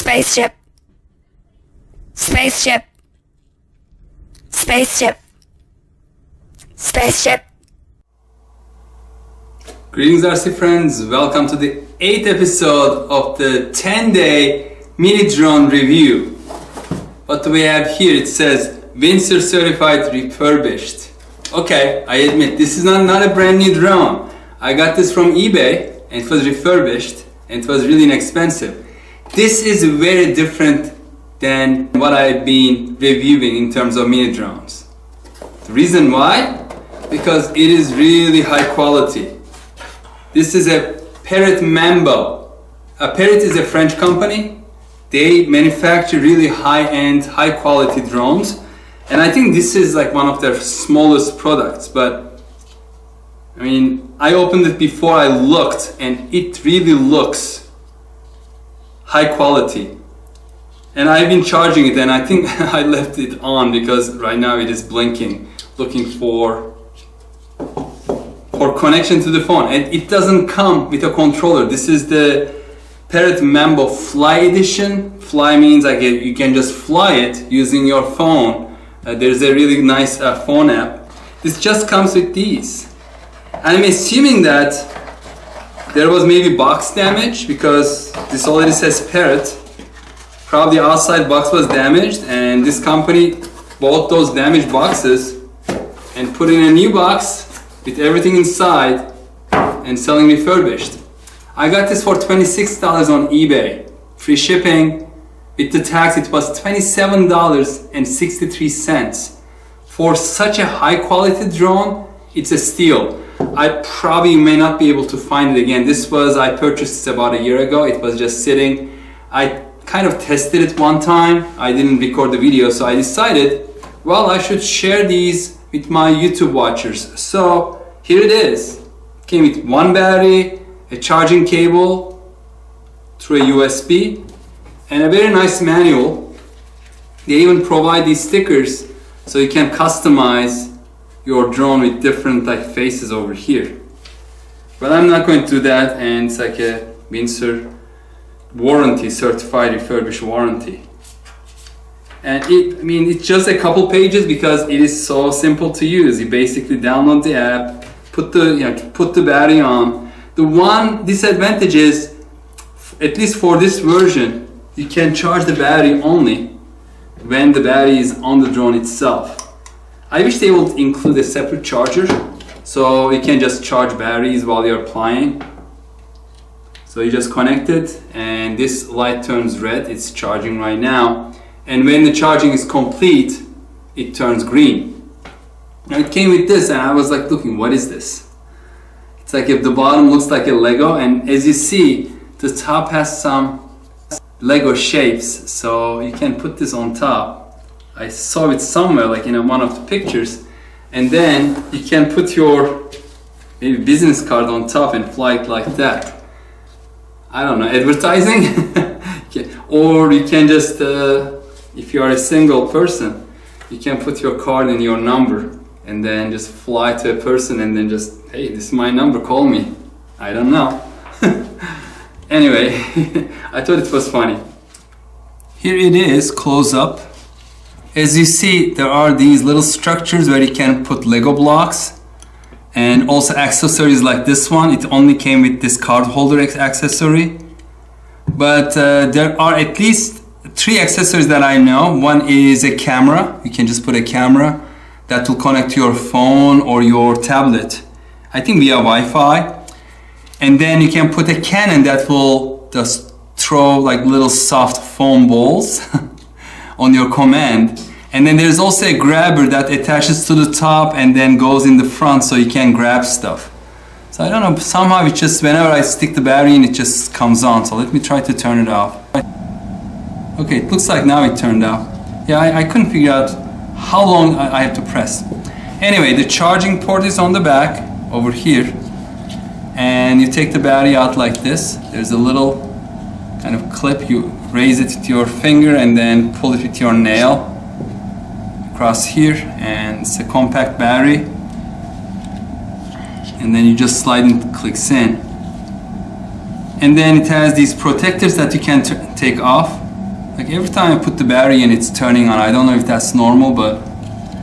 Spaceship. Spaceship. Spaceship. Spaceship. Greetings RC friends, welcome to the 8th episode of the 10-day mini drone review. What do we have here? It says Windsor certified refurbished. Okay, I admit this is not a brand new drone. I got this from eBay and it was refurbished and it was really inexpensive. This is very different than what I've been reviewing in terms of mini drones. The reason why? Because it is really high quality. This is a Parrot Mambo. Parrot is a French company. They manufacture really high-end, high-quality drones. And I think this is like one of their smallest products. But I mean, I opened it before I looked and it really looks high quality. And I've been charging it and I think I left it on because right now it is blinking, looking for connection to the phone, and it doesn't come with a controller. This is the Parrot Mambo Fly edition. Fly means like you can just fly it using your phone. There's a really nice phone app. This just comes with these. I'm assuming that there was maybe box damage because this already says Parrot. Probably outside box was damaged and this company bought those damaged boxes and put in a new box with everything inside and selling refurbished. I got this for $26 on eBay. Free shipping. With the tax it was $27.63. For such a high quality drone, it's a steal. I probably may not be able to find it again. I purchased this about a year ago. It was just sitting. I kind of tested it one time. I didn't record the video, so I decided, well, I should share these with my YouTube watchers. So here it is. It came with one battery, a charging cable through a USB, and a very nice manual. They even provide these stickers so you can customize your drone with different like faces over here. But I'm not going to do that, and it's like a Windsor warranty, certified refurbished warranty. And it's just a couple pages because it is so simple to use. You basically download the app, put the battery on. The one disadvantage is, at least for this version, you can charge the battery only when the battery is on the drone itself. I wish they would include a separate charger so you can just charge batteries while you're flying. So you just connect it and this light turns red. It's charging right now. And when the charging is complete, it turns green. Now it came with this and I was like looking, what is this? It's like if the bottom looks like a Lego, and as you see, the top has some Lego shapes, so you can put this on top. I saw it somewhere like in one of the pictures, and then you can put your maybe business card on top and fly it like that. I don't know, advertising? Or you can just, if you are a single person, you can put your card and your number and then just fly to a person and then just, hey, this is my number, call me. I don't know. Anyway, I thought it was funny. Here it is, close up. As you see, there are these little structures where you can put Lego blocks and also accessories like this one. It only came with this card holder accessory. But there are at least 3 accessories that I know. One is a camera. You can just put a camera that will connect to your phone or your tablet, I think via Wi-Fi. And then you can put a cannon that will just throw like little soft foam balls on your command. And then there's also a grabber that attaches to the top and then goes in the front so you can grab stuff. So I don't know, somehow it just, whenever I stick the battery in, it just comes on. So let me try to turn it off. Okay, it looks like now it turned off. Yeah, I couldn't figure out how long I have to press. Anyway, the charging port is on the back over here. And you take the battery out like this. There's a little kind of clip. You raise it with your finger and then pull it with your nail across here. And it's a compact battery. And then you just slide and it clicks in. And then it has these protectors that you can take off. Like every time I put the battery in, it's turning on. I don't know if that's normal, but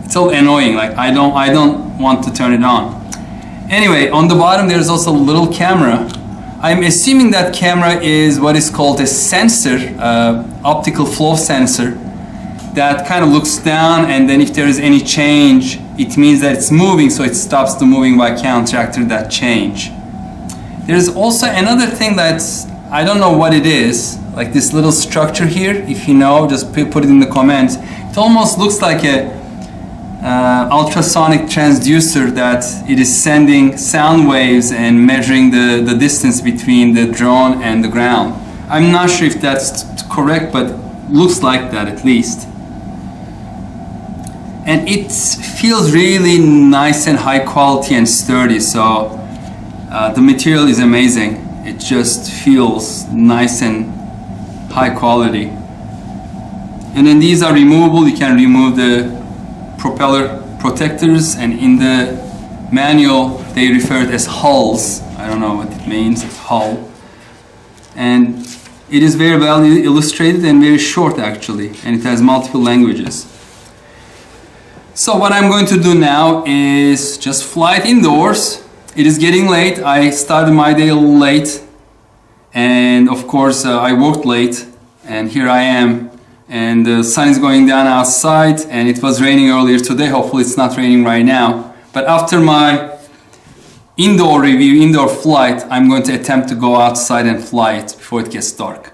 it's all annoying. Like I don't want to turn it on. Anyway, on the bottom there's also a little camera. I'm assuming that camera is what is called a sensor, optical flow sensor, that kind of looks down, and then if there is any change, it means that it's moving, so it stops the moving by counteracting that change. There's also another thing that's, I don't know what it is, like this little structure here. If you know, just put it in the comments. It almost looks like a ultrasonic transducer that it is sending sound waves and measuring the distance between the drone and the ground. I'm not sure if that's correct, but looks like that at least. And it feels really nice and high quality and sturdy, so the material is amazing. It just feels nice and high quality. And then these are removable. You can remove the propeller protectors, and in the manual they refer it as hulls. I don't know what it means, it's hull. And it is very well illustrated and very short actually, and it has multiple languages. So what I'm going to do now is just fly it indoors. It is getting late. I started my day a little late, and of course I worked late, and here I am, and the sun is going down outside, and it was raining earlier today. Hopefully it's not raining right now. But after my indoor review, indoor flight, I'm going to attempt to go outside and fly it before it gets dark.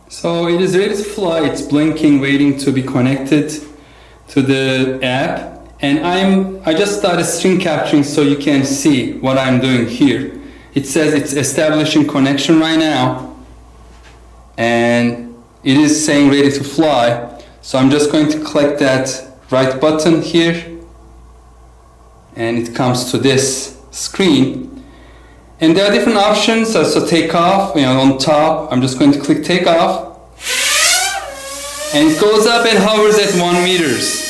So it is ready to fly. It's blinking, waiting to be connected to the app. And I just started screen capturing so you can see what I'm doing here. It says it's establishing connection right now, and it is saying ready to fly. So I'm just going to click that right button here, and it comes to this screen. And there are different options. So take off, on top, I'm just going to click take off. And it goes up and hovers at 1 meters.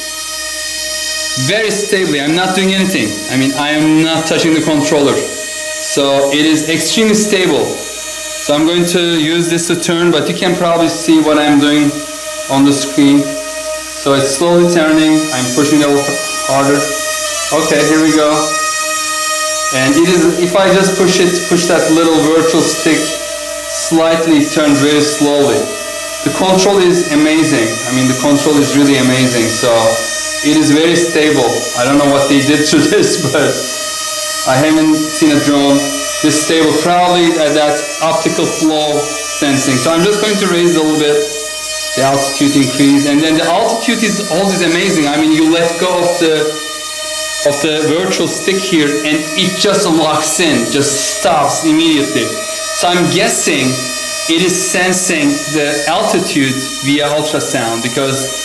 Very stably. I'm not doing anything. I am not touching the controller. So it is extremely stable. So I'm going to use this to turn, but you can probably see what I'm doing on the screen. So it's slowly turning. I'm pushing it a little harder. Okay, here we go. And it is, if I just push that little virtual stick slightly, it turns very slowly. The control is amazing. The control is really amazing. So it is very stable. I don't know what they did to this, but I haven't seen a drone this stable. Probably at that optical flow sensing. So I'm just going to raise it a little bit, the altitude increase, and then the altitude is always amazing. You let go of the virtual stick here, and it just locks in, just stops immediately. So I'm guessing it is sensing the altitude via ultrasound, because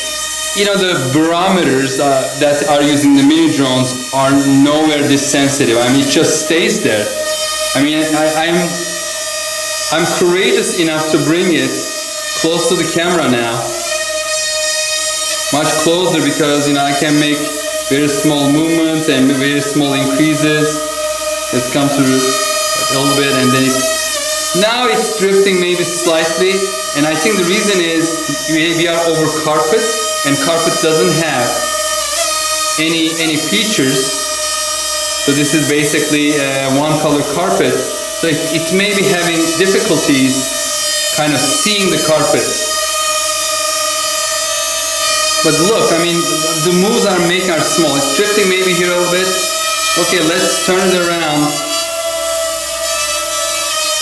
the barometers that are using the mini drones are nowhere this sensitive. It just stays there. I'm courageous enough to bring it close to the camera now, much closer, because I can make very small movements and very small increases. Let's come to a little bit, and then now it's drifting maybe slightly, and I think the reason is we are over carpet, and carpet doesn't have any features. So this is basically one color carpet. So it may be having difficulties kind of seeing the carpet. But look, the moves I'm making are small. It's drifting maybe here a little bit. Okay, let's turn it around.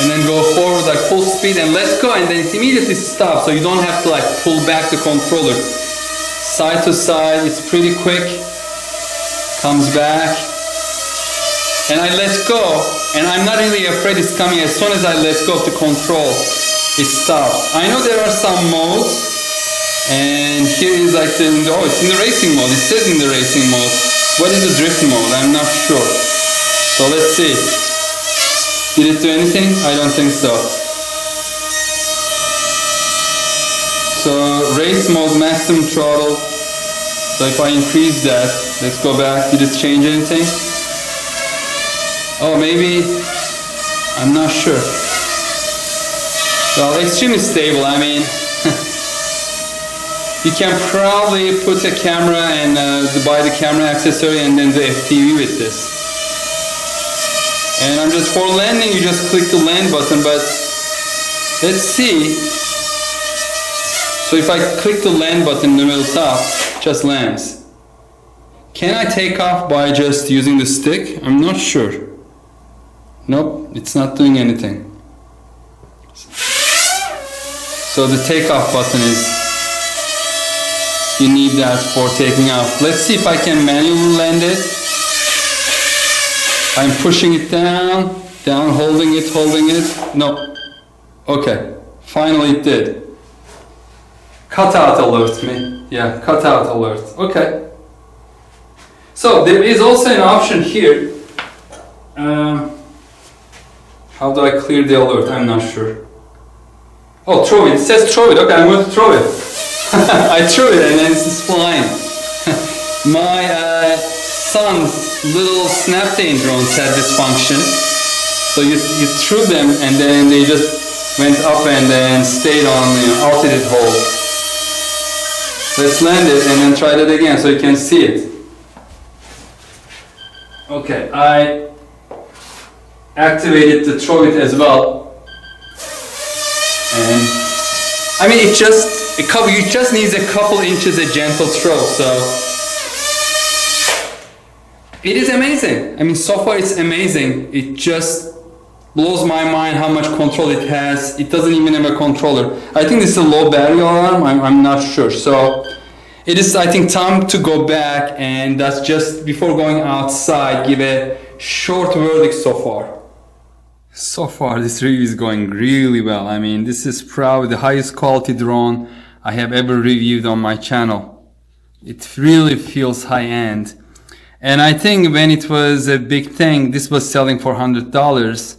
And then go forward like full speed and let go, and then it immediately stops. So you don't have to pull back the controller. Side to side, it's pretty quick. Comes back. And I let go, and I'm not really afraid it's coming. As soon as I let go of the control, it stops. I know there are some modes, and here is it's in the racing mode. It says in the racing mode. What is the drift mode? I'm not sure. So let's see. Did it do anything? I don't think so. So race mode, maximum throttle. So if I increase that, let's go back. Did it change anything? Oh, maybe, I'm not sure. Well, extremely stable. I mean, you can probably put a camera and buy the camera accessory and then the FPV with this. And I'm just for landing, you just click the land button, but let's see. So if I click the land button in the middle top, it just lands. Can I take off by just using the stick? I'm not sure. Nope, it's not doing anything. So the takeoff button is, you need that for taking off. Let's see if I can manually land it. I'm pushing it down, holding it. No. Okay, finally it did. Cutout alert me. Yeah, cutout alert. Okay. So there is also an option here. How do I clear the alert? I'm not sure. Oh, throw it. It says throw it. Okay, I'm going to throw it. I threw it and then it's flying. My son's little Snaptain drones had this function. So you threw them and then they just went up and then stayed on altitude hold. Let's land it and then try that again so you can see it. Okay, I activated the throw it as well. And I mean, it just needs a couple inches of gentle throw, so it is amazing. I mean, so far it's amazing. It just blows my mind how much control it has. It doesn't even have a controller. I think this is a low battery alarm. I'm not sure. So it is, I think, time to go back, and that's just before going outside, give a short verdict so far. So far, this review is going really well. I mean, this is probably the highest quality drone I have ever reviewed on my channel. It really feels high-end. And I think when it was a big thing, this was selling for $100,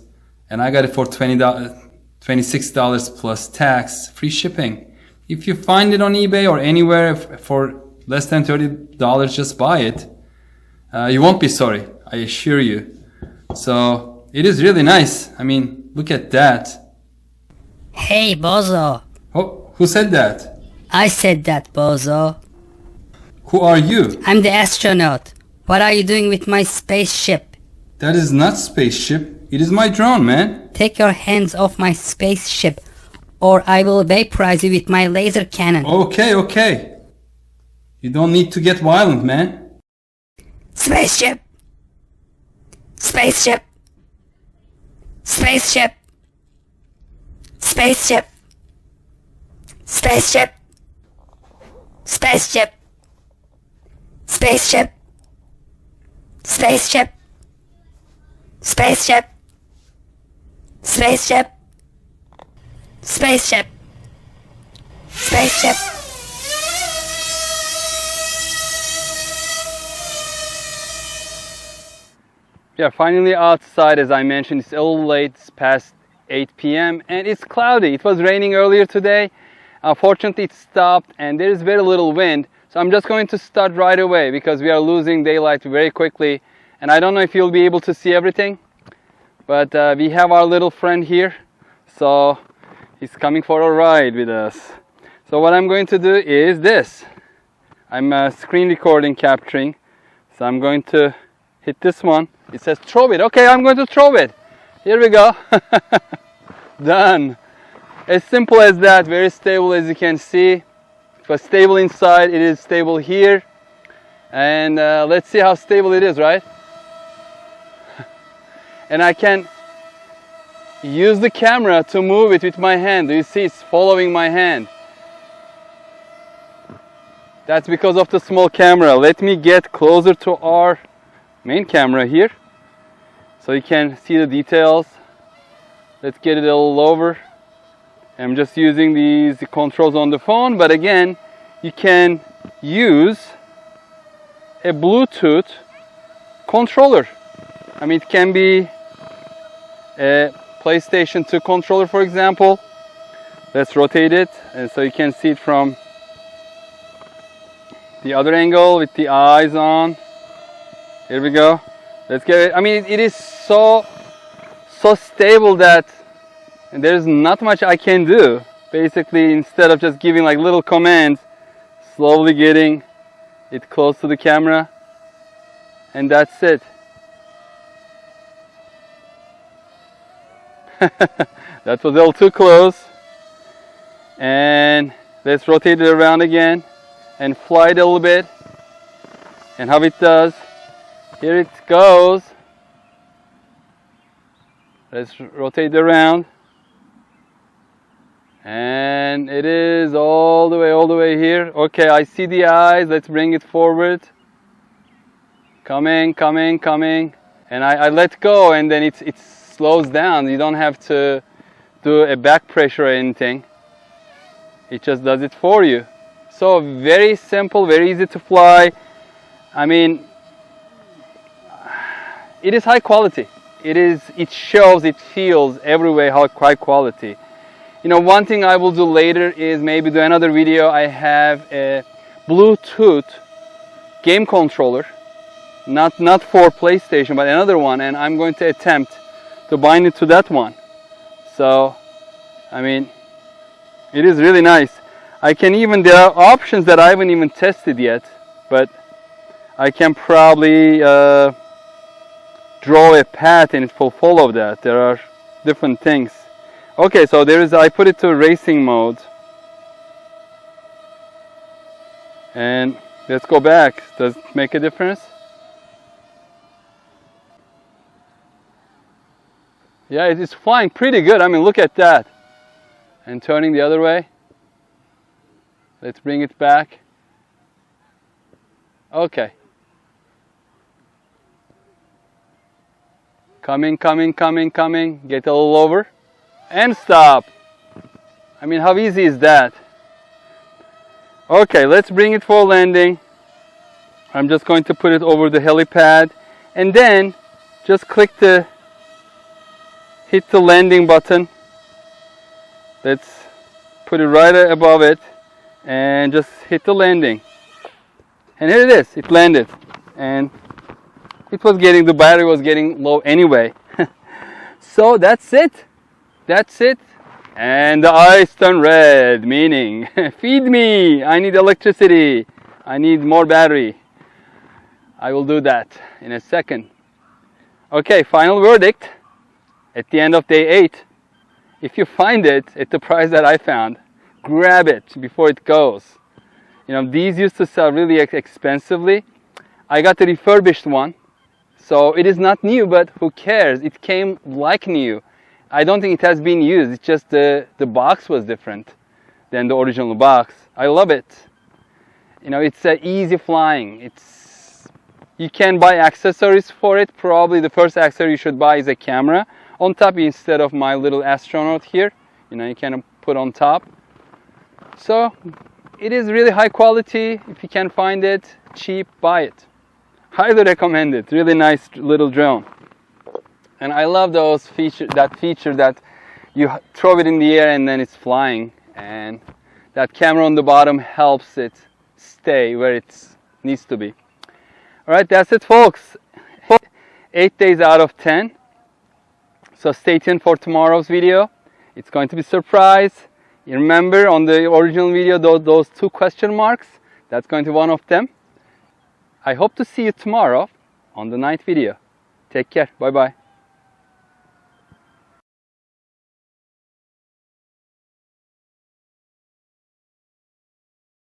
and I got it for $26 plus tax, free shipping. If you find it on eBay or anywhere for less than $30, just buy it. You won't be sorry, I assure you. So it is really nice. I mean, look at that. Hey, Bozo. Oh, who said that? I said that, Bozo. Who are you? I'm the astronaut. What are you doing with my spaceship? That is not spaceship. It is my drone, man. Take your hands off my spaceship, or I will vaporize you with my laser cannon. Okay. You don't need to get violent, man. Spaceship! Spaceship! Spaceship! Spaceship! Spaceship! Spaceship! Spaceship! Spaceship! Spaceship! Spaceship! Spaceship! Spaceship! Yeah, finally outside, as I mentioned. It's a little late, it's past 8 p.m. and it's cloudy. It was raining earlier today. Fortunately, it stopped and there is very little wind. So I'm just going to start right away because we are losing daylight very quickly. And I don't know if you'll be able to see everything, but we have our little friend here. So he's coming for a ride with us. So what I'm going to do is this. I'm screen recording capturing. So I'm going to hit this one. It says throw it. Okay, I'm going to throw it. Here we go. Done. As simple as that. Very stable, as you can see. It was stable inside. It is stable here. And let's see how stable it is, right? And I can use the camera to move it with my hand. Do you see? It's following my hand. That's because of the small camera. Let me get closer to our main camera here so you can see the details. Let's get it a little over. I'm just using these controls on the phone, but again, you can use a Bluetooth controller. I mean, it can be a PlayStation 2 controller, for example. Let's rotate it, and so you can see it from the other angle with the eyes on. Here we go. Let's get it. I mean, it is so stable that and there's not much I can do. Basically, instead of just giving like little commands, slowly getting it close to the camera, and that's it. That was a little too close. And let's rotate it around again and fly it a little bit. And how it does. Here it goes. Let's rotate it around. And it is all the way here. Okay, I see the eyes. Let's bring it forward. Coming. And I let go, and then it slows down. You don't have to do a back pressure or anything. It just does it for you. So very simple, very easy to fly. I mean, it is high quality. It shows, it feels everywhere high quality. You know, one thing I will do later is maybe do another video. I have a Bluetooth game controller, not for PlayStation, but another one, and I'm going to attempt to bind it to that one. So, I mean, it is really nice. There are options that I haven't even tested yet, but I can probably draw a path and it will follow that. There are different things. Okay, so I put it to racing mode. And let's go back. Does it make a difference? Yeah, it is flying pretty good. I mean, look at that. And turning the other way. Let's bring it back. Okay. Coming. Get a little over. And stop. I mean, how easy is that? Okay, let's bring it for landing. I'm just going to put it over the helipad. And then, just hit the landing button. Let's put it right above it and just hit the landing. And here it is, it landed. And the battery was getting low anyway. So that's it. And the eyes turn red, meaning feed me, I need electricity, I need more battery. I will do that in a second. Okay, final verdict. At the end of day 8, if you find it at the price that I found, grab it before it goes. You know, these used to sell really expensively. I got the refurbished one, so it is not new, but who cares? It came like new. I don't think it has been used. It's just the box was different than the original box. I love it. You know, it's easy flying. You can buy accessories for it. Probably the first accessory you should buy is a camera on top instead of my little astronaut here. You know, you can put on top. So it is really high quality. If you can find it cheap, buy it. Highly recommend it. Really nice little drone. And I love that feature that you throw it in the air and then it's flying, and that camera on the bottom helps it stay where it needs to be. Alright, that's it folks. 8 days out of 10. So stay tuned for tomorrow's video. It's going to be a surprise. You remember on the original video those 2 question marks? That's going to be one of them. I hope to see you tomorrow on the night video. Take care. Bye bye.